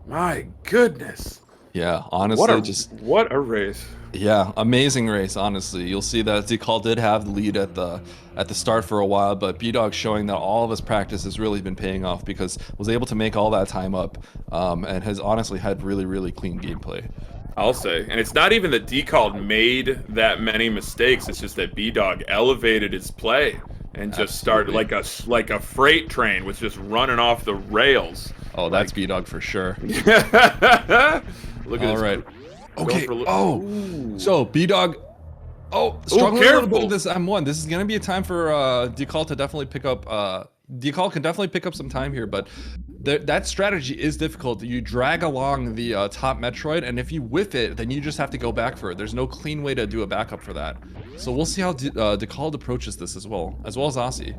My goodness. Yeah, honestly, what a race. Yeah, amazing race, honestly. You'll see that Decalled did have the lead at the start for a while, but B-Dog showing that all of his practice has really been paying off because was able to make all that time up, and has honestly had really, really clean gameplay. I'll say. And it's not even that Decalled made that many mistakes. It's just that B-Dog elevated his play and just started like a freight train was just running off the rails. Oh, that's B-Dog for sure. Look at this. All right. Okay. So B-Dog. Struggling a little bit with this M1. This is going to be a time for Decalled to definitely pick up. Decalled can definitely pick up some time here, but that strategy is difficult. You drag along the top Metroid, and if you whiff it, then you just have to go back for it. There's no clean way to do a backup for that. So we'll see how Decalled approaches this as well as Ossie.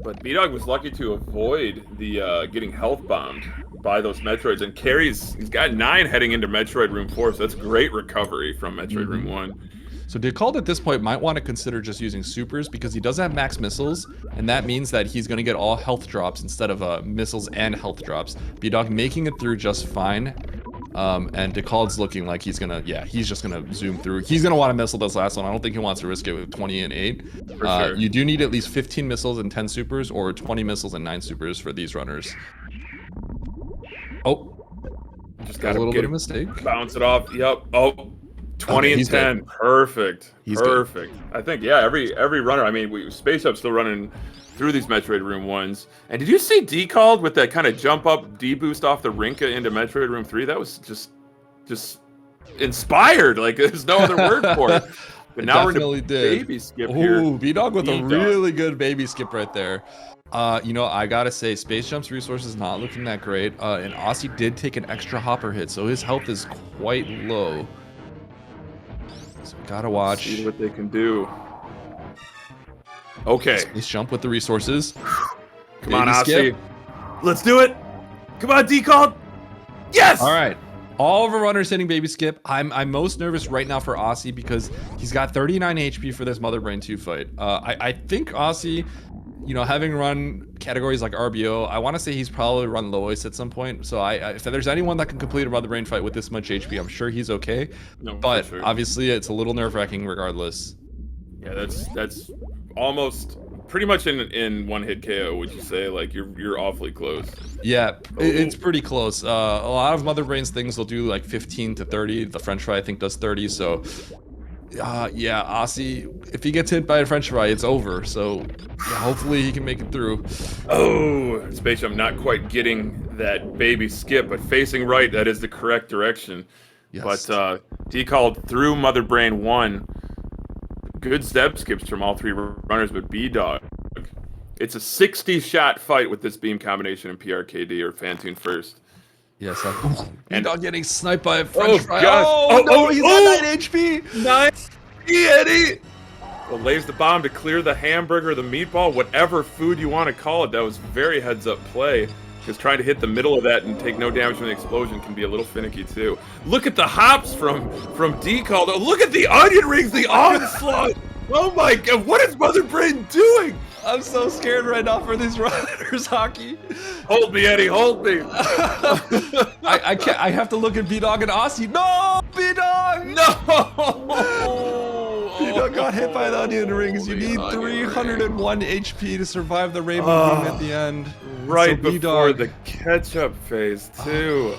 But B-Dog was lucky to avoid the getting health bombed by those Metroids, and he's got 9 heading into Metroid Room 4, so that's great recovery from Metroid Room 1. So Decalled at this point might want to consider just using supers because he does have max missiles, and that means that he's going to get all health drops instead of missiles and health drops. B-Dog making it through just fine. And Decalled's looking like he's gonna, he's just gonna zoom through. He's gonna want to missile this last one. I don't think he wants to risk it with 20 and 8. For sure. You do need at least 15 missiles and 10 supers, or 20 missiles and 9 supers for these runners. Oh, Just got a little bit of mistake. Bounce it off. Yep. Oh, 20 and 10. Good. Perfect. He's perfect. Good. I think every runner. I mean, Space Up's still running through these Metroid Room 1s. And did you see Decalled with that kind of jump up D-boost off the Rinka into Metroid Room 3? That was just inspired. Like, there's no other word for it. But now we're in a baby skip here. Ooh, B-Dog with a really good baby skip right there. You know, I gotta say, Space Jump's resources not looking that great. And Aussie did take an extra hopper hit, so his health is quite low. So we gotta watch. See what they can do. Okay. Space Jump with the resources. Come on, Aussie. Let's do it. Come on, Decalled. Yes! All right. All of our runners hitting baby skip. I'm most nervous right now for Aussie because he's got 39 HP for this Mother Brain 2 fight. I think Aussie, you know, having run categories like RBO, I want to say he's probably run Lois at some point. So if there's anyone that can complete a Mother Brain fight with this much HP, I'm sure he's okay. No, but sure. Obviously it's a little nerve-wracking regardless. Yeah, that's almost pretty much in one hit KO, would you say? Like you're awfully close. Yeah, it's pretty close. A lot of Mother Brain's things will do like 15 to 30. The French fry I think does 30. So yeah, Aussie, if he gets hit by a French fry, it's over. So yeah, hopefully he can make it through. Oh, Space Jump not quite getting that baby skip, but facing right, that is the correct direction. Yes. But Decalled through Mother Brain 1. Good step skips from all three runners, but B-Dog. It's a 60-shot fight with this beam combination in PRKD or Phantoon first. Yes, B-Dog getting sniped by a French fry. Gosh. He's got 9 HP. 9 HP, Eddie. Well, lays the bomb to clear the hamburger, the meatball, whatever food you want to call it. That was very heads-up play. Because trying to hit the middle of that and take no damage from the explosion can be a little finicky too. Look at the hops from Decalled. Oh, look at the onion rings, the onslaught. Oh my god, what is Mother Brain doing? I'm so scared right now for these runners, Hockey. Hold me, Eddie, hold me. I can't. I have to look at B-Dog and Aussie. No, B-Dog. No. B-Dog got hit by the onion rings. You need 301 HP to survive the rainbow beam at the end. Right so before the catch-up phase, too.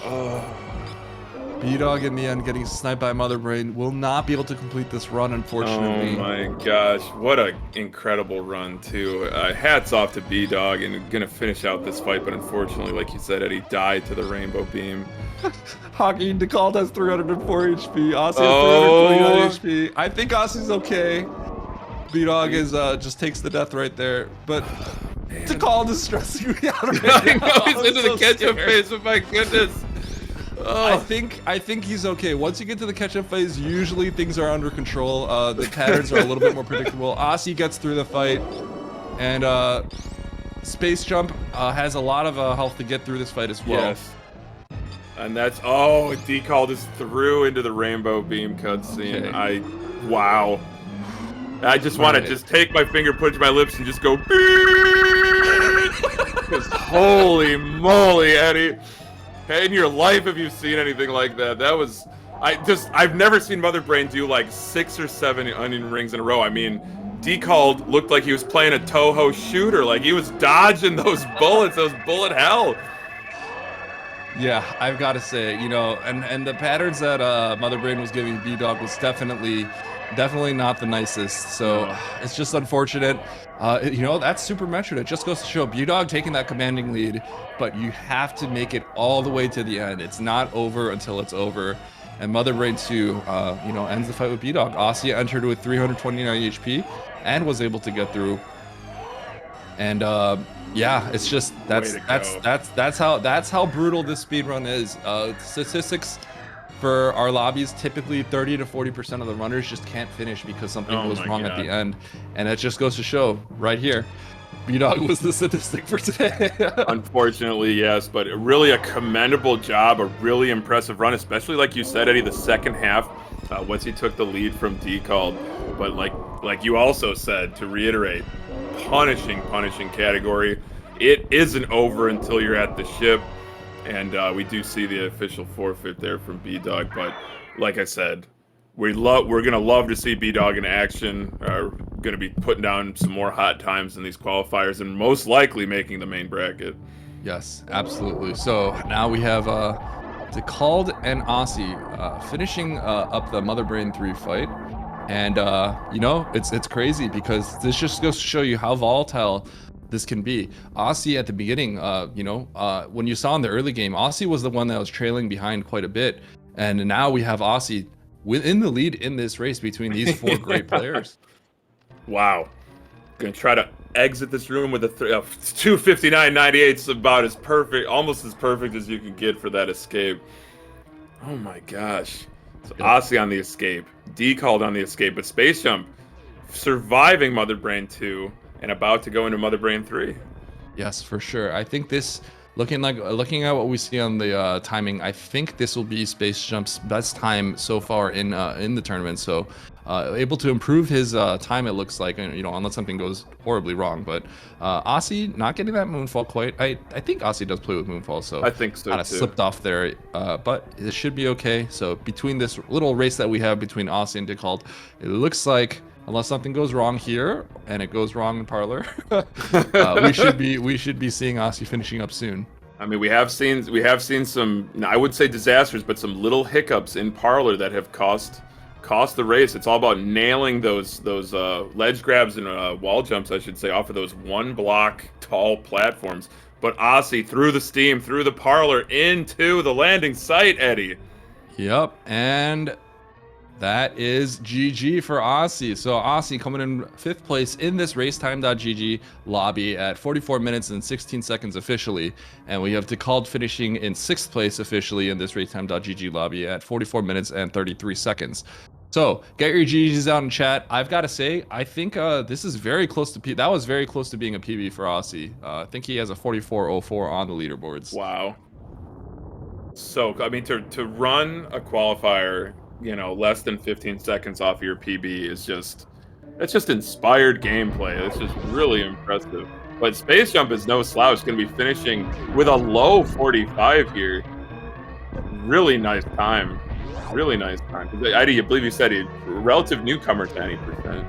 B-Dog in the end getting sniped by Mother Brain will not be able to complete this run, unfortunately. Oh my gosh, what an incredible run, too. Hats off to B-Dog and gonna finish out this fight, but unfortunately, like you said, Eddie died to the rainbow beam. Hockey Decalled has 304 HP. Aussie has 329 HP. I think Aussie's okay. B-Dog is just takes the death right there, but Decalled is stressing me out right I know he's into the catch-up phase, but my goodness. I think he's okay. Once you get to the catch-up phase, usually things are under control. The patterns are a little bit more predictable. Aussie gets through the fight, and Space Jump has a lot of health to get through this fight as well. Yes. And that's Decalled is through into the rainbow beam cutscene. Okay. Wow. I just want to just take my finger, put it to my lips, and just go. Because holy moly, Eddie. In your life, have you seen anything like that? That was, I've never seen Mother Brain do like 6 or 7 onion rings in a row. I mean, Decalled looked like he was playing a Toho shooter. Like he was dodging those bullets, those bullet hell. Yeah, I've got to say, you know, and the patterns that Mother Brain was giving B-Dog was definitely not the nicest. So it's just unfortunate. You know, that's Super Metroid. It just goes to show B-Dog taking that commanding lead, but you have to make it all the way to the end. It's not over until it's over. And Mother Brain 2, you know, ends the fight with B-Dog. Aussie entered with 329 HP and was able to get through. And yeah, it's just that's how brutal this speedrun is. Statistics for our lobbies, typically 30 to 40% of the runners just can't finish because something goes wrong at the end. And it just goes to show right here. B-Dog was the statistic for today. Unfortunately, yes, but really a commendable job, a really impressive run, especially like you said, Eddie, the second half once he took the lead from Decalled. But like you also said, to reiterate, punishing category. It isn't over until you're at the ship, and we do see the official forfeit there from B-Dog. But like I said, we're gonna love to see B-Dog in action. Gonna be putting down some more hot times in these qualifiers, and most likely making the main bracket. Yes, absolutely. So now we have Decalled and Aussie finishing up the Mother Brain 3 fight. And you know, it's crazy because this just goes to show you how volatile this can be. Aussie at the beginning, you know, when you saw in the early game, Aussie was the one that was trailing behind quite a bit. And now we have Aussie within the lead in this race between these four great players. Wow. Gonna try to exit this room with a 2:59.98. It's about as perfect, almost as perfect as you can get for that escape. Oh my gosh. So Aussie on the escape, Decalled on the escape, but Space Jump surviving Mother Brain 2 and about to go into Mother Brain 3. Yes, for sure. I think this, looking at what we see on the timing, I think this will be Space Jump's best time so far in the tournament. So able to improve his time, it looks like, you know, unless something goes horribly wrong. But Aussie not getting that moonfall quite. I think Aussie does play with moonfall, so I think so kind of too. slipped off there. But it should be okay. So between this little race that we have between Aussie and Decalled, it looks like, unless something goes wrong here and it goes wrong in Parlor, we should be seeing Aussie finishing up soon. I mean, we have seen some, I would say disasters, but some little hiccups in Parlor that have cost the race. It's all about nailing those ledge grabs and wall jumps, I should say, off of those one block tall platforms. But Aussie through the steam, through the Parlor, into the landing site, Eddie. Yep, and that is GG for Aussie. So Aussie coming in 5th place in this racetime.gg lobby at 44 minutes and 16 seconds officially. And we have Decalled finishing in 6th place officially in this racetime.gg lobby at 44 minutes and 33 seconds. So get your GGs out in chat. I've got to say, I think this is very close to that was very close to being a PB for Aussie. I think he has a 44.04 on the leaderboards. Wow. So, I mean, to run a qualifier, you know, less than 15 seconds off your PB is just inspired gameplay. It's just really impressive. But Space Jump is no slouch. Going to be finishing with a low 45 here. Really nice time. Really nice time. I believe you said he's a relative newcomer to any percent.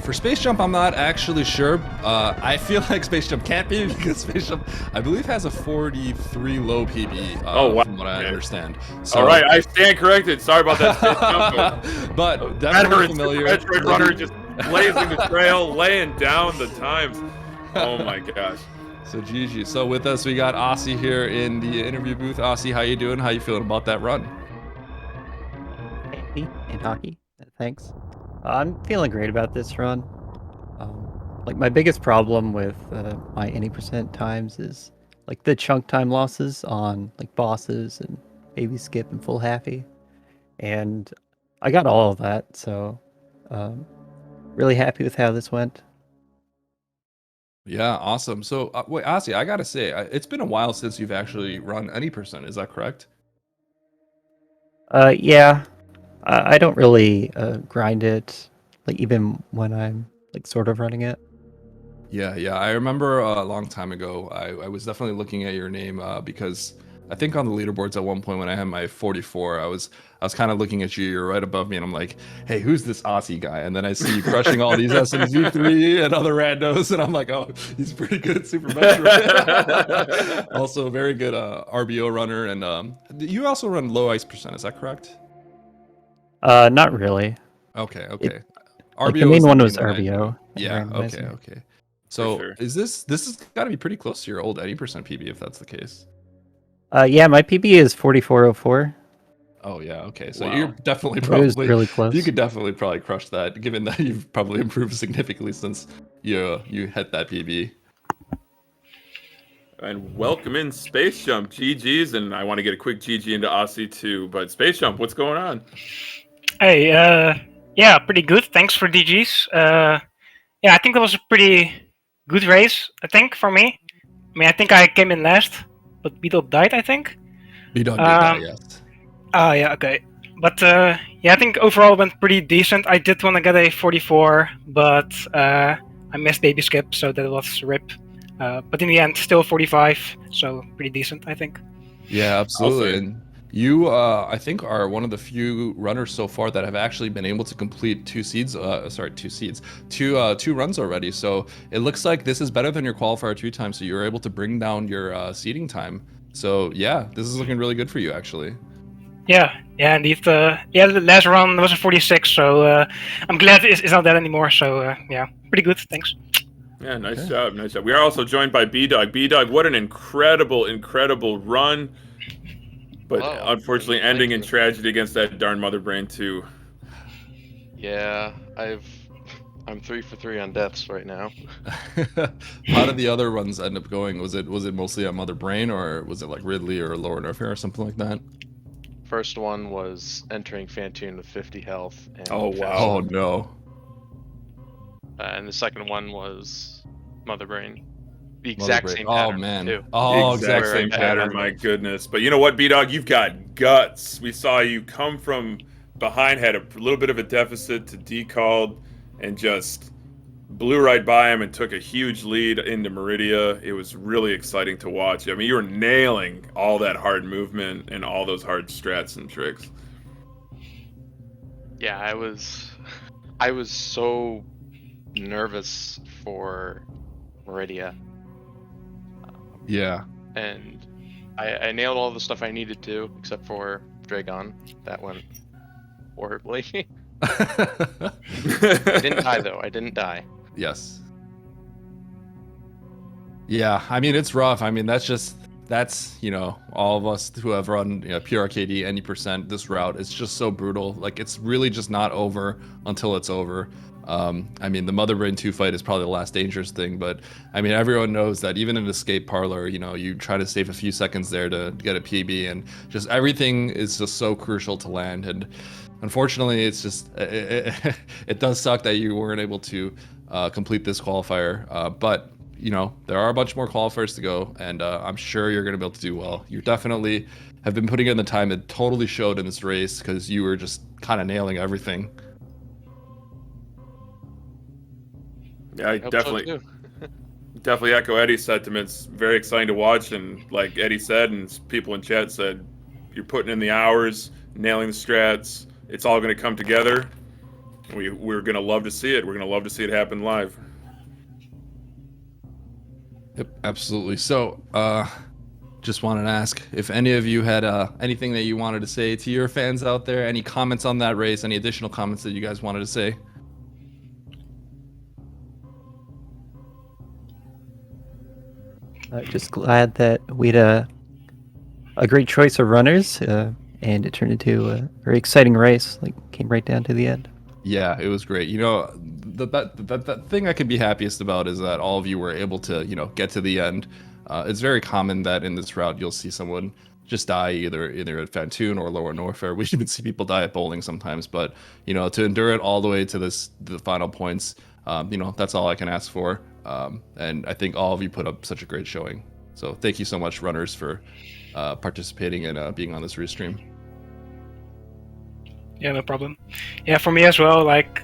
For Space Jump, I'm not actually sure. I feel like Space Jump can't be because Space Jump, I believe, has a 43 low PB. Oh, wow. From what I understand. So, all right, I stand corrected. Sorry about that, Space Jump. But definitely familiar. Metroid runner just blazing the trail, laying down the times. Oh my gosh. So GG. So with us, we got Aussie here in the interview booth. Aussie, how you doing? How you feeling about that run? Hey, in hockey. Thanks. I'm feeling great about this run. Like my biggest problem with my any percent times is like the chunk time losses on like bosses and baby skip and full halfy, and I got all of that. So really happy with how this went. Yeah, awesome. So wait, Aussie, I gotta say, it's been a while since you've actually run any percent. Is that correct? Yeah. I don't really grind it, like even when I'm like sort of running it. Yeah. I remember a long time ago, I was definitely looking at your name because I think on the leaderboards at one point when I had my 44, I was kind of looking at you. You're right above me, and I'm like, hey, who's this Aussie guy? And then I see you crushing all these SMZ3 and other randos, and I'm like, oh, he's pretty good at Super Metroid. Also, a very good RBO runner, and you also run low ice percent. Is that correct? Not really. Okay. RBO RBO the main is one the was main one. RBO. Yeah. Okay. So sure. is this has got to be pretty close to your old 80% PB if that's the case. Yeah, my PB is 44.04. Oh yeah, okay. So Wow. you're definitely It was probably really close. You could definitely probably crush that, given that you've probably improved significantly since you hit that PB. And welcome in Space Jump, GG's, and I want to get a quick GG into Aussie too. But Space Jump, what's going on? Hey, yeah, pretty good. Thanks for DGs. Yeah, I think that was a pretty good race, I think, for me. I mean, I think I came in last, but B-Dog died, I think. B-Dog did that, yes. Yeah, okay. But yeah, I think overall it went pretty decent. I did want to get a 44, but I missed baby skip, so that was rip. But in the end, still 45, so pretty decent, I think. Yeah, absolutely. say. And you, I think, are one of the few runners so far that have actually been able to complete two runs already. So it looks like this is better than your qualifier 2 times. So you were able to bring down your seeding time. So yeah, this is looking really good for you, actually. Yeah, indeed. Yeah, the last run was a 46, so I'm glad it's not that anymore. So yeah, pretty good. Thanks. Yeah, nice job, nice job. We are also joined by B-Dog. B-Dog, what an incredible, incredible run. But unfortunately, ending in tragedy against that darn Mother Brain 2. Yeah, I'm 3 for 3 on deaths right now. How did the other runs end up going? Was it mostly at Mother Brain, or was it like Ridley or Lower Norfair or something like that? First one was entering Fantoon with 50 health. And Oh, wow. Oh no. And the second one was Mother Brain. The Mother exact Brain. same Oh pattern, man. too. Oh, Exact exact same same pattern, my goodness. But you know what, B-Dog? You've got guts. We saw you come from behind, had a little bit of a deficit to decalled, and just blew right by him and took a huge lead into Meridia. It was really exciting to watch. I mean, you were nailing all that hard movement and all those hard strats and tricks. Yeah, I was so nervous for Meridia. Yeah. And I nailed all the stuff I needed to, except for Dragon. That went horribly. I didn't die, though. I didn't die. Yes. Yeah, I mean, it's rough. I mean, that's, you know, all of us who have run, you know, pure RKD any percent this route. It's just so brutal. Like, it's really just not over until it's over. I mean, the Mother Brain 2 fight is probably the last dangerous thing, but I mean, everyone knows that even in Escape Parlor, you know, you try to save a few seconds there to get a PB, and just everything is just so crucial to land. And unfortunately, it's just, it does suck that you weren't able to complete this qualifier, but you know, there are a bunch more qualifiers to go, and I'm sure you're going to be able to do well. You definitely have been putting in the time. It totally showed in this race because you were just kind of nailing everything. Yeah, I Hope so, definitely too. definitely echo Eddie's sentiments. Very exciting to watch, and like Eddie said, and people in chat said, you're putting in the hours, nailing the strats. It's all going to come together. We're going to love to see it. We're going to love to see it happen live. Yep, absolutely. So, just wanted to ask if any of you had anything that you wanted to say to your fans out there. Any comments on that race? Any additional comments that you guys wanted to say? Just glad that we had a great choice of runners, and it turned into a very exciting race. Like, came right down to the end. Yeah, it was great. You know, the thing I could be happiest about is that all of you were able to, you know, get to the end. It's very common that in this route you'll see someone just die either at Fantoon or Lower Norfair. We even see people die at bowling sometimes, but you know, to endure it all the way to the final points, you know, that's all I can ask for. And I think all of you put up such a great showing. So thank you so much, runners, for participating and being on this restream. Yeah, no problem. Yeah, for me as well. Like,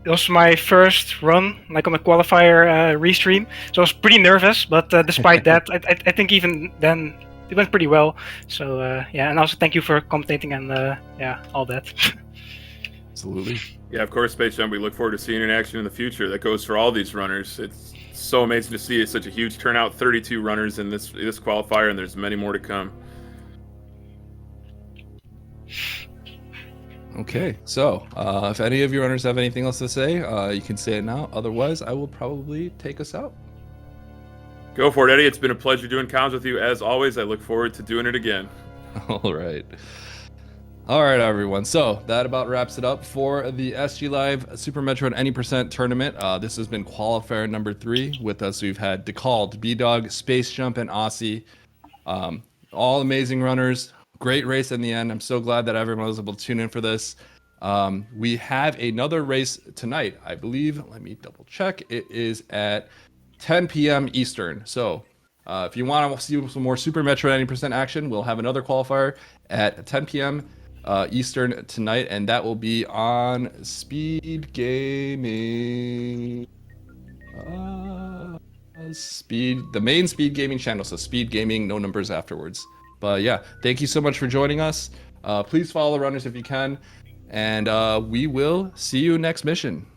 it was my first run, like on a qualifier restream, so I was pretty nervous. But despite that, I think even then it went pretty well. So yeah, and also thank you for commentating and yeah, all that. Absolutely. Yeah, of course, Space Jump. We look forward to seeing you in action in the future. That goes for all these runners. It's so amazing to see such a huge turnout. 32 runners in this qualifier, and there's many more to come. Okay, so if any of your runners have anything else to say, you can say it now. Otherwise, I will probably take us out. Go for it, Eddie. It's been a pleasure doing comms with you as always. I look forward to doing it again. All right, everyone. So that about wraps it up for the SGLIVE Super Metroid Any Percent tournament. This has been qualifier number 3. With us, we've had Decalled, B-Dog, Space Jump, and Aussie. All amazing runners. Great race in the end. I'm so glad that everyone was able to tune in for this. We have another race tonight, I believe. Let me double check. It is at 10 p.m. Eastern. So if you want to see some more Super Metroid 90% action, we'll have another qualifier at 10 p.m. Eastern tonight, and that will be on SpeedGaming. The main SpeedGaming channel. So SpeedGaming, no numbers afterwards. But yeah, thank you so much for joining us. Please follow the runners if you can, and we will see you next mission.